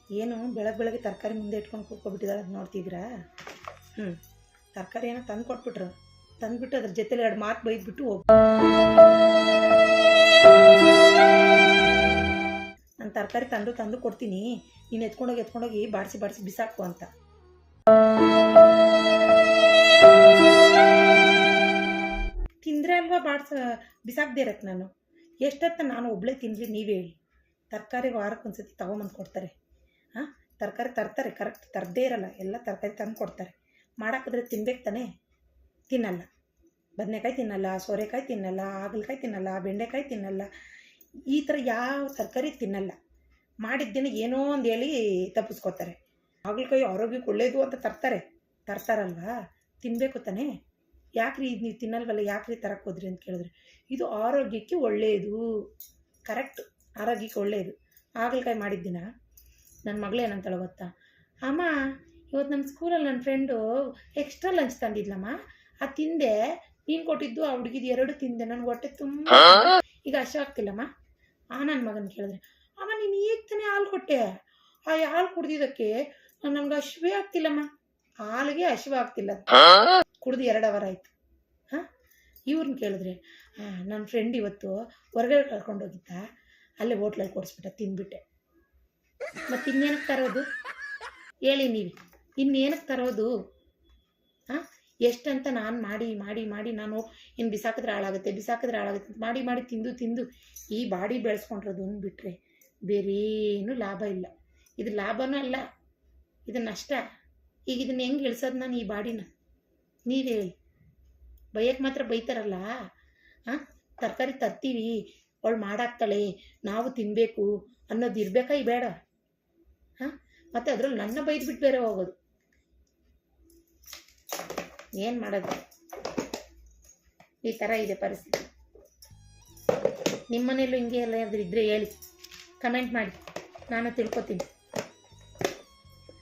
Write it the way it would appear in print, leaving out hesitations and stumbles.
ಏನು ಬೆಳಗ್ಗೆ ತರಕಾರಿ ಮುಂದೆ ಇಟ್ಕೊಂಡು ಕೂತ್ಕೊಬಿಟ್ಟಿದ್ದಾಳೆ ಅದು ನೋಡ್ತಿದ್ದೀರಾ? ತರಕಾರಿ ಏನೋ ತಂದು ಕೊಟ್ಬಿಟ್ರು, ತಂದುಬಿಟ್ಟು ಅದ್ರ ಜೊತೆಲಿ 2 ಮಾತು ಬೈದ್ಬಿಟ್ಟು ಹೋಗಿ ನಾನು ತರಕಾರಿ ತಂದು ಕೊಡ್ತೀನಿ, ನೀನು ಎತ್ಕೊಂಡೋಗಿ ಬಾಡಿಸಿ ಬಿಸಾಕು ಅಂತ. ತಿಂದರೆ ಅಲ್ವಾ ಬಿಸಾಕ್ದೇ ಇರತ್ತೆ. ನಾನು ಎಷ್ಟೊತ್ತ ನಾನು ಒಬ್ಬಳೇ ತಿನ್ನಲಿ, ನೀವೇ ಹೇಳಿ. ತರಕಾರಿ ವಾರಕ್ಕೊಂದ್ಸತಿ ತೊಗೊಂಬಂದು ಕೊಡ್ತಾರೆ. ತರಕಾರಿ ತರ್ತಾರೆ, ಕರೆಕ್ಟ್ ತರದೇ ಇರಲ್ಲ, ಎಲ್ಲ ತರಕಾರಿ ತಂದು ಕೊಡ್ತಾರೆ. ಮಾಡಾಕಿದ್ರೆ ತಿನ್ಬೇಕು ತಾನೇ? ತಿನ್ನಲ್ಲ. ಬದನೆಕಾಯಿ ತಿನ್ನಲ್ಲ, ಸೋರೆಕಾಯಿ ತಿನ್ನಲ್ಲ, ಹಾಗಲಕಾಯಿ ತಿನ್ನಲ್ಲ, ಬೆಂಡೆಕಾಯಿ ತಿನ್ನಲ್ಲ, ಈ ಥರ ಯಾವ ತರಕಾರಿ ತಿನ್ನಲ್ಲ. ಮಾಡಿದ್ದೇನೆ ಏನೋ ಒಂದು ಹೇಳಿ ತಪ್ಪಿಸ್ಕೊತಾರೆ. ಹಾಗಲಕಾಯಿ ಆರೋಗ್ಯಕ್ಕೆ ಒಳ್ಳೆಯದು ಅಂತ ತರ್ತಾರಲ್ವಾ? ತಿನ್ನಬೇಕು ತಾನೇ? ಯಾಕ್ರಿ ಇದು ನೀವು ತಿನ್ನಲ್ವಲ್ಲ, ಯಾಕ್ರಿ ತರಕ್ಕೆ ಹೋದ್ರಿ ಅಂತ ಕೇಳಿದ್ರೆ, ಇದು ಆರೋಗ್ಯಕ್ಕೆ ಒಳ್ಳೆಯದು, ಕರೆಕ್ಟ್, ಆರೋಗ್ಯಕ್ಕೆ ಒಳ್ಳೆಯದು. ಹಾಗಲಕಾಯಿ ಮಾಡಿದ್ದಿನ ನನ್ನ ಮಗಳೇನಂತಳ ಗೊತ್ತಾ? ಅಮ್ಮ ಇವತ್ತು ನಮ್ಮ ಸ್ಕೂಲಲ್ಲಿ ನನ್ನ ಫ್ರೆಂಡು ಎಕ್ಸ್ಟ್ರಾ ಲಂಚ್ ತಂದಿದ್ಲಮ್ಮ, ಅದು ತಿಂದೆ, ನೀನು ಕೊಟ್ಟಿದ್ದು ಆ ಹುಡುಗಿದು 2 ತಿಂದೆ, ನನಗೆ ಹೊಟ್ಟೆ ತುಂಬ ಈಗ ಹಸಿವಾಗ್ತಿಲ್ಲಮ್ಮ. ನನ್ನ ಮಗನ ಕೇಳಿದ್ರೆ, ಅಮ್ಮ ನೀನು ಈಗ ತಾನೇ ಹಾಲು ಕೊಟ್ಟೆ, ಆ ಹಾಲು ಕುಡ್ದಿದ್ದಕ್ಕೆ ನನಗೆ ಹಸಿವೇ ಆಗ್ತಿಲ್ಲಮ್ಮ. ಹಾಲಿಗೆ ಹಸಿವಾಗ್ತಿಲ್ಲ, ಕುಡ್ದು 2 ಅವರ್ ಆಯಿತು. ಇವ್ರನ್ನ ಕೇಳಿದ್ರೆ, ನನ್ನ ಫ್ರೆಂಡ್ ಇವತ್ತು ಹೊರಗಡೆ ಕರ್ಕೊಂಡೋಗಿದ್ದ, ಅಲ್ಲೇ ಹೋಟ್ಲಲ್ಲಿ ಕೊಡಿಸ್ಬಿಟ್ಟ, ತಿಂದ್ಬಿಟ್ಟೆ. ಮತ್ತು ಇನ್ನೇನಕ್ಕೆ ತರೋದು ಹೇಳಿ ನೀವು? ಇನ್ನೇನಕ್ಕೆ ತರೋದು? ಎಷ್ಟಂತ ನಾನು ಮಾಡಿ ನಾನು ಇನ್ನು ಬಿಸಾಕಿದ್ರೆ ಹಾಳಾಗುತ್ತೆ ಮಾಡಿ ತಿಂದು ಈ ಬಾಡಿ ಬೆಳೆಸ್ಕೊಂಡಿರೋದು ಅಂದ್ಬಿಟ್ರೆ ಬೇರೇನೂ ಲಾಭ ಇಲ್ಲ. ಇದು ಲಾಭನೂ ಅಲ್ಲ, ಇದು ನಷ್ಟ. ಈಗ ಇದನ್ನ ಹೆಂಗೆ ಇಳಿಸೋದು ನಾನು ಈ ಬಾಡಿನ? ನೀವೇ ಹೇಳಿ. ಬೈಯಕ್ಕೆ ಮಾತ್ರ ಬೈತಾರಲ್ಲ, ತರಕಾರಿ ತರ್ತೀವಿ, ಅವಳು ಮಾಡಾಕ್ತಾಳೆ, ನಾವು ತಿನ್ನಬೇಕು ಅನ್ನೋದು ಇರಬೇಕಾ ಈ ಬೇಡ? ಮತ್ತು ಅದ್ರಲ್ಲಿ ನನ್ನ ಬೈದ್ಬಿಟ್ಟು ಬೇರೆ ಹೋಗೋದು. ಏನು ಮಾಡೋದು? ಈ ಥರ ಇದೆ ಪರಿಸ್ಥಿತಿ. ನಿಮ್ಮನೇಲೂ ಹಿಂಗೆ ಎಲ್ಲ ಇದ್ದರೆ ಹೇಳಿ, ಕಮೆಂಟ್ ಮಾಡಿ, ನಾನು ತಿಳ್ಕೊತೀನಿ.